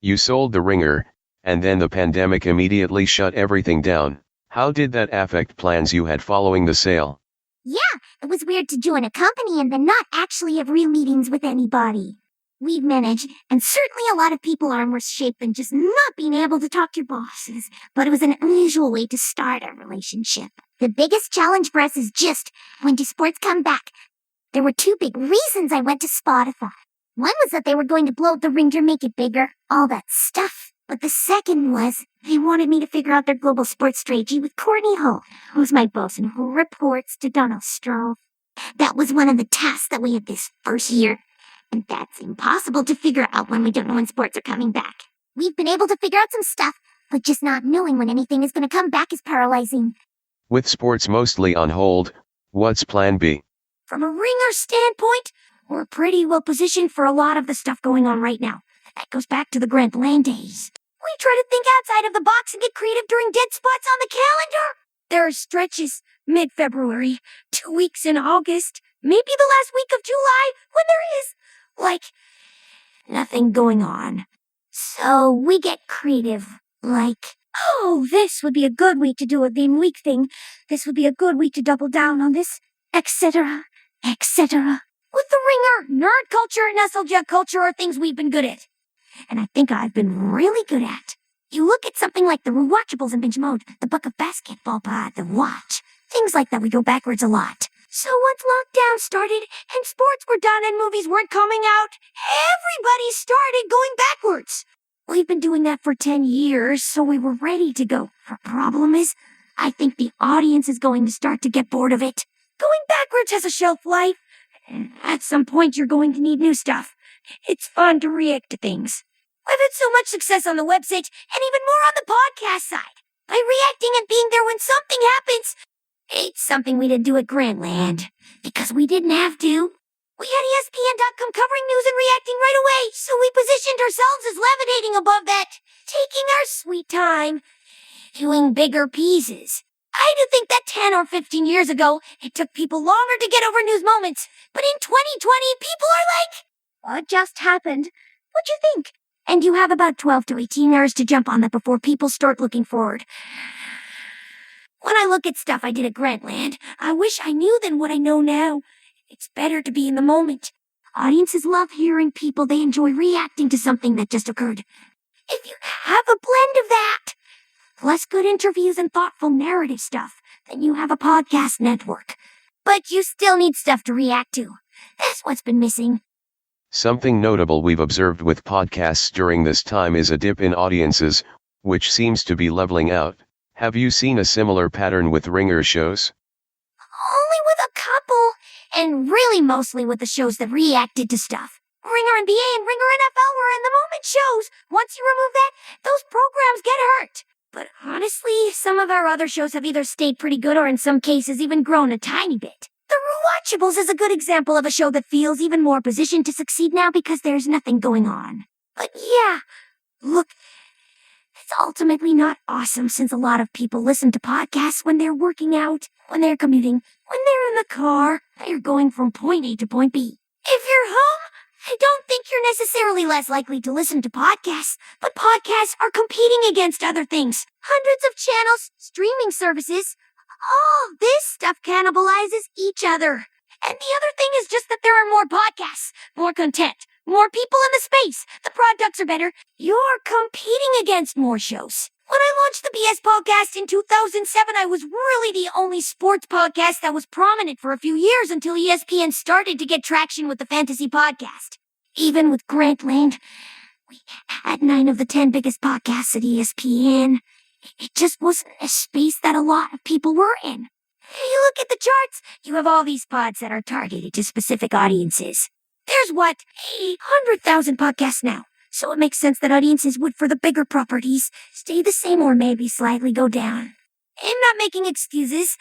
You sold The Ringer, and then the pandemic immediately shut everything down. How did that affect plans you had following the sale? Yeah, it was weird to join a company and then not actually have real meetings with anybody. We've managed, and certainly a lot of people are in worse shape than just not being able to talk to your bosses, but it was an unusual way to start a relationship. The biggest challenge for us is just, when do sports come back? There were two big reasons I went to Spotify. One was that they were going to blow up the ring to make it bigger, all that stuff. But the second was, they wanted me to figure out their global sports strategy with Courtney Hull, who's my boss and who reports to Donald Stroh. That was one of the tasks that we had this first year. And that's impossible to figure out when we don't know when sports are coming back. We've been able to figure out some stuff, but just not knowing when anything is going to come back is paralyzing. With sports mostly on hold, what's plan B? From a ringer standpoint, we're pretty well positioned for a lot of the stuff going on right now. That goes back to the Grant Land days. We try to think outside of the box and get creative during dead spots on the calendar. There are stretches mid-February, 2 weeks in August, maybe the last week of July, when there is nothing going on. So we get creative, oh, this would be a good week to do a theme week thing. This would be a good week to double down on this, etc., etc. With the ringer, nerd culture and SLJ culture are things we've been good at. And I think I've been really good at. You look at something like the rewatchables in binge mode, the Book of Basketball Pod, the Watch. Things like that we go backwards a lot. So once lockdown started and sports were done and movies weren't coming out, everybody started going backwards. We've been doing that for 10 years, so we were ready to go. The problem is, I think the audience is going to start to get bored of it. Going backwards has a shelf life, and at some point you're going to need new stuff. It's fun to react to things. We've had so much success on the website, and even more on the podcast side. By reacting and being there when something happens. It's something we didn't do at Grantland, because we didn't have to. We had ESPN.com covering news and reacting right away, so we positioned ourselves as levitating above that, taking our sweet time, doing bigger pieces. I do think that 10 or 15 years ago, it took people longer to get over news moments, but in 2020, people are like, what just happened? What'd you think? And you have about 12 to 18 hours to jump on that before people start looking forward. When I look at stuff I did at Grantland, I wish I knew then what I know now. It's better to be in the moment. Audiences love hearing people they enjoy reacting to something that just occurred. If you have a blend of that, plus good interviews and thoughtful narrative stuff, then you have a podcast network. But you still need stuff to react to. That's what's been missing. Something notable we've observed with podcasts during this time is a dip in audiences, which seems to be leveling out. Have you seen a similar pattern with ringer shows? Only with a couple, and really mostly with the shows that reacted to stuff. Ringer NBA and Ringer NFL were in the moment shows. Once you remove that, those programs get hurt. But honestly, some of our other shows have either stayed pretty good or in some cases even grown a tiny bit. The Rewatchables is a good example of a show that feels even more positioned to succeed now because there's nothing going on. But yeah, look, it's ultimately not awesome since a lot of people listen to podcasts when they're working out, when they're commuting, when they're in the car, they're going from point A to point B. If you're home, I don't think you're necessarily less likely to listen to podcasts, but podcasts are competing against other things. Hundreds of channels, streaming services, all this stuff cannibalizes each other. And the other thing is just that there are more podcasts, more content, more people in the space. The products are better. You're competing against more shows. When I launched the BS podcast in 2007, I was really the only sports podcast that was prominent for a few years until ESPN started to get traction with the fantasy podcast. Even with Grantland, we had 9 of the 10 biggest podcasts at ESPN. It just wasn't a space that a lot of people were in. You look at the charts, you have all these pods that are targeted to specific audiences. There's 100,000 podcasts now. So it makes sense that audiences would, for the bigger properties, stay the same or maybe slightly go down. I'm not making excuses.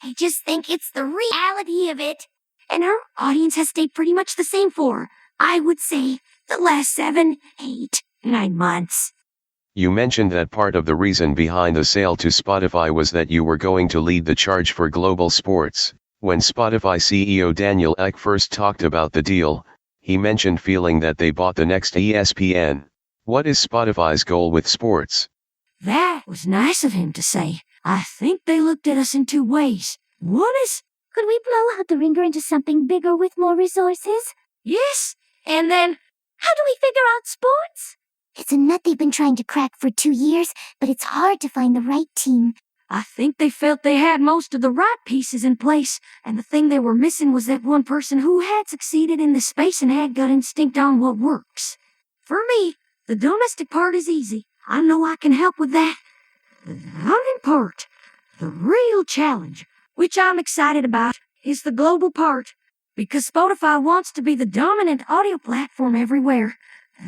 I just think it's the reality of it. And our audience has stayed pretty much the same for, I would say, the last 7, 8, 9 months. You mentioned that part of the reason behind the sale to Spotify was that you were going to lead the charge for global sports. When Spotify CEO Daniel Ek first talked about the deal, he mentioned feeling that they bought the next ESPN. What is Spotify's goal with sports? That was nice of him to say. I think they looked at us in two ways. One is, Could we blow out the ringer into something bigger with more resources? yes, and then, How do we figure out sports? It's a nut they've been trying to crack for 2 years, but it's hard to find the right team. I think they felt they had most of the right pieces in place, and the thing they were missing was that one person who had succeeded in this space and had gut instinct on what works. For me, the domestic part is easy. I know I can help with that. The hunting part, the real challenge, which I'm excited about, is the global part. Because Spotify wants to be the dominant audio platform everywhere.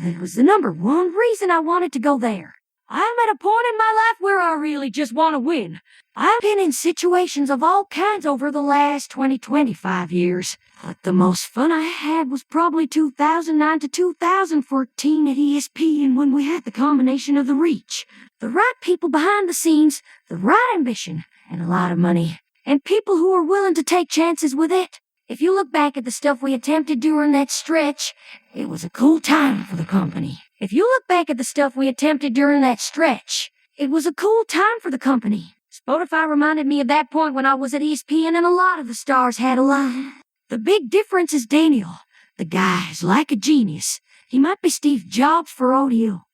That was the number one reason I wanted to go there. I'm at a point in my life where I really just want to win. I've been in situations of all kinds over the last 25 years. But the most fun I had was probably 2009 to 2014 at ESPN when we had the combination of the reach, the right people behind the scenes, the right ambition, and a lot of money. And people who are willing to take chances with it. If you look back at the stuff we attempted during that stretch, it was a cool time for the company. Spotify reminded me of that point when I was at ESPN and a lot of the stars had aligned. The big difference is Daniel. The guy is like a genius. He might be Steve Jobs for audio.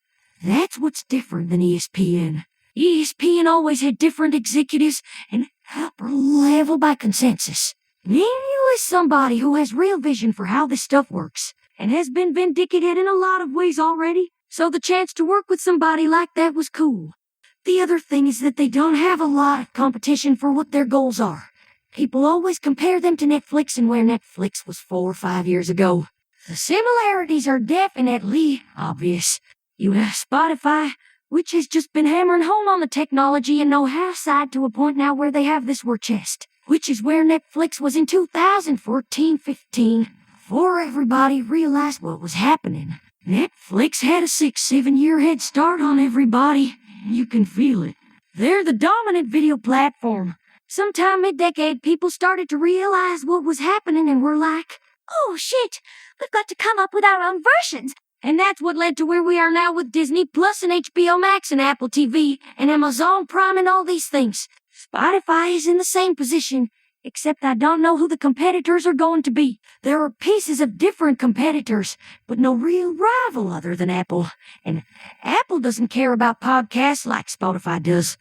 That's what's different than ESPN. ESPN always had different executives and upper level by consensus. Daniel is somebody who has real vision for how this stuff works, and has been vindicated in a lot of ways already, so the chance to work with somebody like that was cool. The other thing is that they don't have a lot of competition for what their goals are. People always compare them to Netflix and where Netflix was 4 or 5 years ago. The similarities are definitely obvious. You have Spotify, which has just been hammering home on the technology and know-how side to a point now where they have this war chest, which is where Netflix was in 2014-15, before everybody realized what was happening. Netflix had a 6-7 year head start on everybody. You can feel it. They're the dominant video platform. Sometime mid-decade, people started to realize what was happening and were like, Oh shit, we've got to come up with our own versions. and that's what led to where we are now with Disney Plus and HBO Max and Apple TV and Amazon Prime and all these things. Spotify is in the same position, except I don't know who the competitors are going to be. There are pieces of different competitors, but no real rival other than Apple. And Apple doesn't care about podcasts like Spotify does.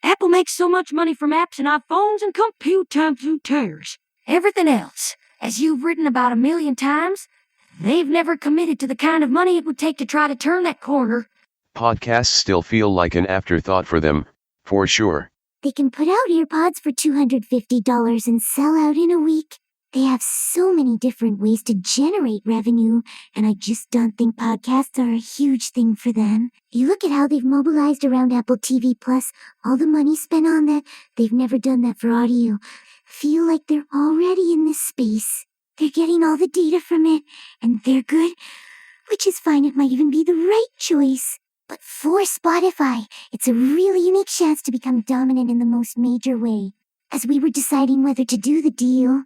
Apple makes so much money from apps and iPhones and computers. Everything else, as you've written about 1,000,000 times, they've never committed to the kind of money it would take to try to turn that corner. Podcasts still feel like an afterthought for them, for sure. They can put out earpods for $250 and sell out in a week. They have so many different ways to generate revenue, and I just don't think podcasts are a huge thing for them. You look at how they've mobilized around Apple TV Plus, all the money spent on that, they've never done that for audio. Feel like they're already in this space. They're getting all the data from it, and they're good, which is fine. It might even be the right choice. But for Spotify, it's a really unique chance to become dominant in the most major way. As we were deciding whether to do the deal,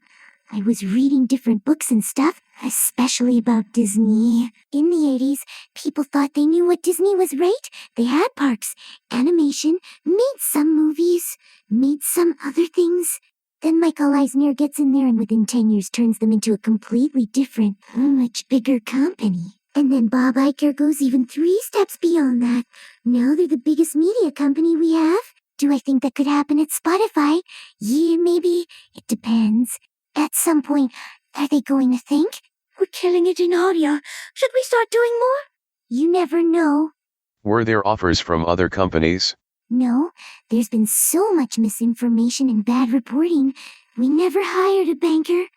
I was reading different books and stuff, especially about Disney. In the 80s, people thought they knew what Disney was, right? They had parks, animation, made some movies, made some other things. Then Michael Eisner gets in there and within 10 years turns them into a completely different, much bigger company. And then Bob Iger goes even 3 steps beyond that. Now they're the biggest media company we have. Do I think that could happen at Spotify? Yeah, maybe. It depends. At some point, are they going to think, we're killing it in audio? Should we start doing more? You never know. Were there offers from other companies? No, there's been so much misinformation and bad reporting. We never hired a banker.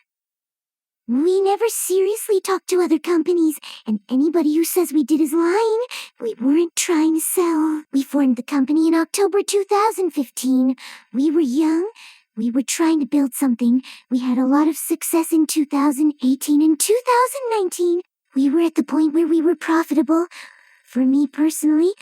We never seriously talked to other companies, and anybody who says we did is lying. We weren't trying to sell. We formed the company in October 2015. We were young. We were trying to build something. We had a lot of success in 2018 and 2019. We were at the point where we were profitable. For me personally,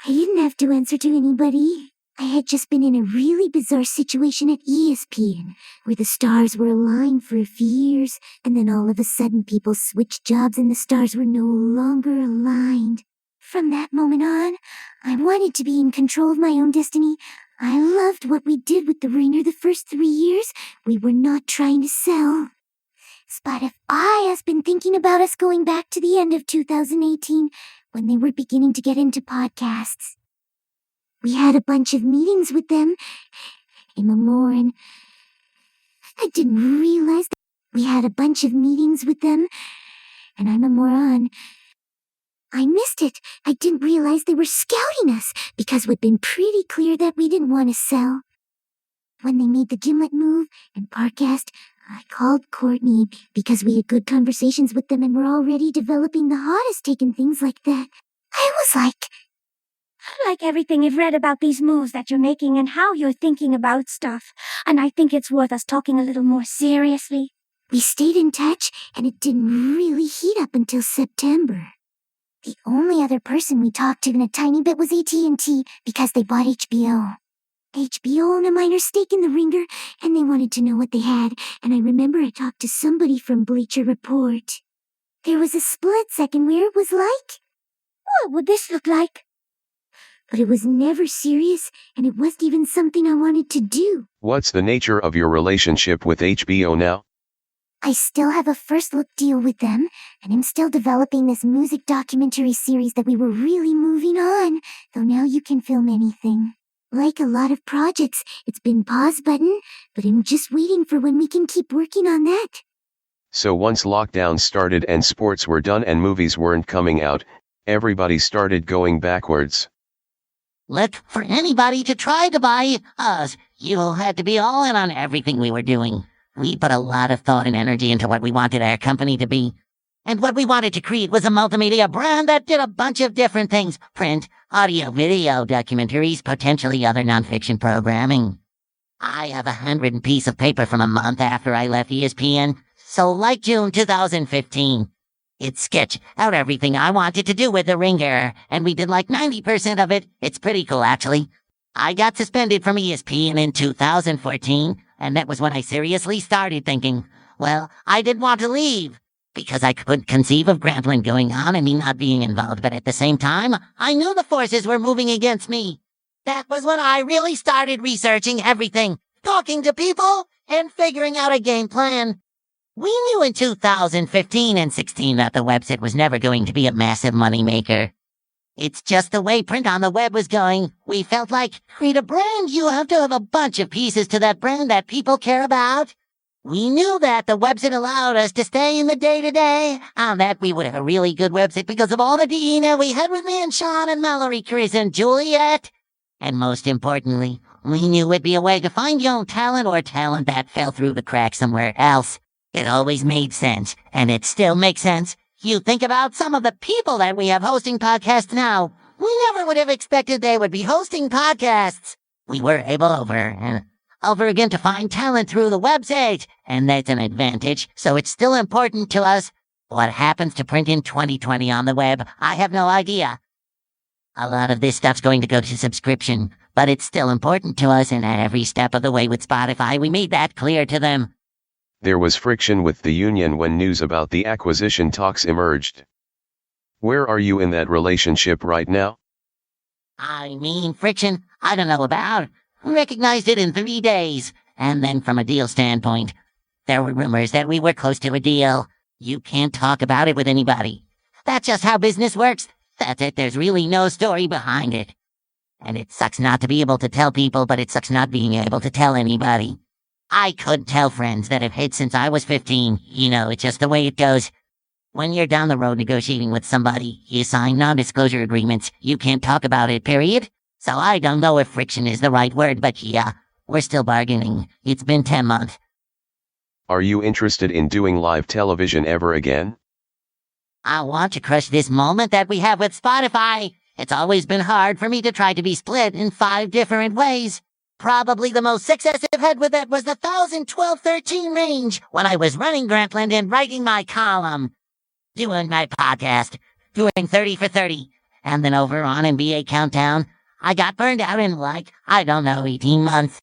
I didn't have to answer to anybody. I had just been in a really bizarre situation at ESPN, where the stars were aligned for a few years, and then all of a sudden people switched jobs and the stars were no longer aligned. From that moment on, I wanted to be in control of my own destiny. I loved what we did with the Ringer the first 3 years. We were not trying to sell. Spotify has been thinking about us going back to the end of 2018 when they were beginning to get into podcasts. We had a bunch of meetings with them. I'm a moron. I didn't realize that we had a bunch of meetings with them, and I'm a moron. I missed it. I didn't realize they were scouting us because we'd been pretty clear that we didn't want to sell. When they made the Gimlet move and Parcast, I called Courtney because we had good conversations with them and were already developing the hottest take and things like that. I was like, I like everything I've read about these moves that you're making and how you're thinking about stuff, and I think it's worth us talking a little more seriously. We stayed in touch, and it didn't really heat up until September. The only other person we talked to in a tiny bit was AT&T because they bought HBO. HBO owned a minor stake in the Ringer, and they wanted to know what they had, and I remember I talked to somebody from Bleacher Report. There was a split second where it was like, What would this look like? But it was never serious, and it wasn't even something I wanted to do. What's the nature of your relationship with HBO now? I still have a first look deal with them, and I'm still developing this music documentary series that we were really moving on, though now you can film anything. Like a lot of projects, it's been pause button, but I'm just waiting for when we can keep working on that. So once lockdown started and sports were done and movies weren't coming out, everybody started going backwards. Look, for anybody to try to buy us, you had to be all in on everything we were doing. We put a lot of thought and energy into what we wanted our company to be. And what we wanted to create was a multimedia brand that did a bunch of different things. Print, audio, video, documentaries, potentially other nonfiction programming. I have 100 piece of paper from a month after I left ESPN, so like June 2015. It sketched out everything I wanted to do with the Ringer, and we did like 90% of it. It's pretty cool, actually. I got suspended from ESPN in 2014, and that was when I seriously started thinking, well, I did want to leave, because I couldn't conceive of Grantland going on and me not being involved, but at the same time, I knew the forces were moving against me. That was when I really started researching everything, talking to people, and figuring out a game plan. We knew in 2015 and 16 that the website was never going to be a massive moneymaker. It's just the way print on the web was going. We felt like, create a brand, you have to have a bunch of pieces to that brand that people care about. We knew that the website allowed us to stay in the day-to-day, and that we would have a really good website because of all the DNA we had with me and Sean and Mallory, Chris and Juliet. And most importantly, we knew it'd be a way to find young talent or talent that fell through the cracks somewhere else. It always made sense, and it still makes sense. You think about some of the people that we have hosting podcasts now. We never would have expected they would be hosting podcasts. We were able over and over again to find talent through the website, and that's an advantage, so it's still important to us. What happens to print in 2020 on the web, I have no idea. A lot of this stuff's going to go to subscription, but it's still important to us, and at every step of the way with Spotify, we made that clear to them. There was friction with the union when news about the acquisition talks emerged. Where are you in that relationship right now? I mean, friction, I don't know about. Recognized it in 3 days. And then from a deal standpoint, there were rumors that we were close to a deal. You can't talk about it with anybody. That's just how business works. That's it. There's really no story behind it. And it sucks not to be able to tell people, but it sucks not being able to tell anybody. I couldn't tell friends that have hid since I was 15. You know, it's just the way it goes. When you're down the road negotiating with somebody, you sign non-disclosure agreements. You can't talk about it, period. So I don't know if friction is the right word, but yeah, we're still bargaining. It's been 10 months. Are you interested in doing live television ever again? I want to crush this moment that we have with Spotify. It's always been hard for me to try to be split in 5 different ways. Probably the most success I've had with it was the 12-13 range when I was running Grantland and writing my column, doing my podcast, doing 30 for 30, and then over on NBA Countdown, I got burned out in 18 months.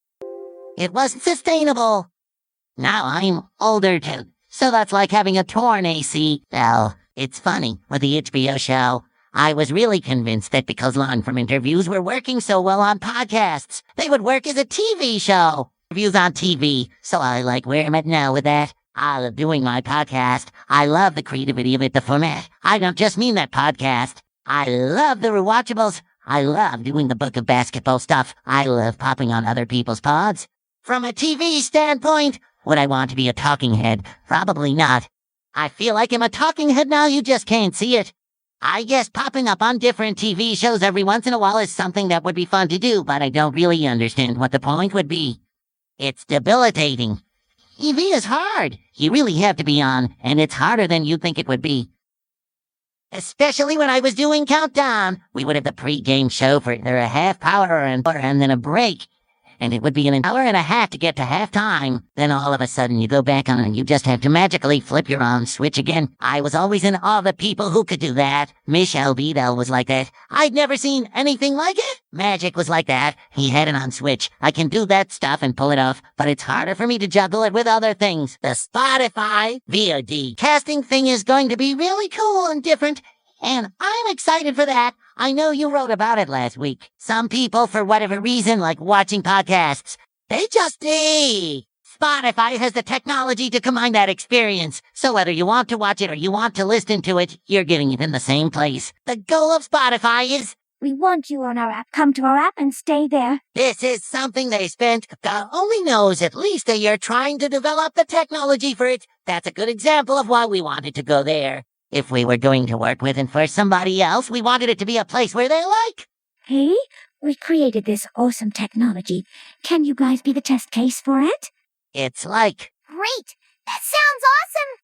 It wasn't sustainable. Now I'm older too, so that's like having a torn AC. Well, it's funny, with the HBO show, I was really convinced that because long-form interviews were working so well on podcasts, they would work as a TV show. Interviews on TV, so I like where I'm at now with that. I love doing my podcast. I love the creativity of it, the format. I don't just mean that podcast. I love the rewatchables. I love doing the book of basketball stuff. I love popping on other people's pods. From a TV standpoint, would I want to be a talking head? Probably not. I feel like I'm a talking head now, you just can't see it. I guess popping up on different TV shows every once in a while is something that would be fun to do, but I don't really understand what the point would be. It's debilitating. TV is hard. You really have to be on, and it's harder than you think it would be. Especially when I was doing Countdown. We would have the pre-game show for either a half hour and then a break. And it would be an hour and a half to get to halftime. Then all of a sudden you go back on and you just have to magically flip your on switch again. I was always in awe of the people who could do that. Michelle Beadle was like that. I'd never seen anything like it. Magic was like that. He had an on switch. I can do that stuff and pull it off, but it's harder for me to juggle it with other things. The Spotify VOD casting thing is going to be really cool and different, and I'm excited for that. I know you wrote about it last week. Some people, for whatever reason, like watching podcasts. They just do. Spotify has the technology to combine that experience. So whether you want to watch it or you want to listen to it, you're getting it in the same place. The goal of Spotify is... We want you on our app. Come to our app and stay there. This is something they spent, God only knows, at least a year trying to develop the technology for it. That's a good example of why we wanted to go there. If we were going to work with and for somebody else, we wanted it to be a place where they like. Hey, we created this awesome technology. Can you guys be the test case for it? It's like... Great! That sounds awesome!